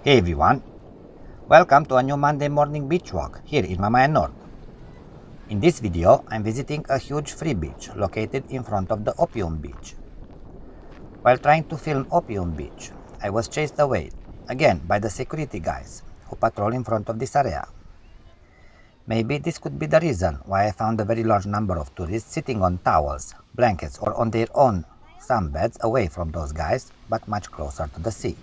Hey everyone, welcome to a new Monday morning beach walk here in Mamaia Nord. In this video, I'm visiting a huge free beach located in front of the Opium Beach. While trying to film Opium Beach, I was chased away, again by the security guys who patrol in front of this area. Maybe this could be the reason why I found a very large number of tourists sitting on towels, blankets or on their own sunbeds away from those guys, but much closer to the sea.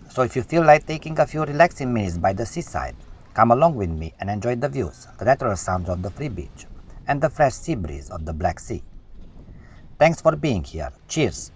So if you feel like taking a few relaxing minutes by the seaside, come along with me and enjoy the views, the natural sounds of the free beach, and the fresh sea breeze of the Black Sea. Thanks for being here. Cheers!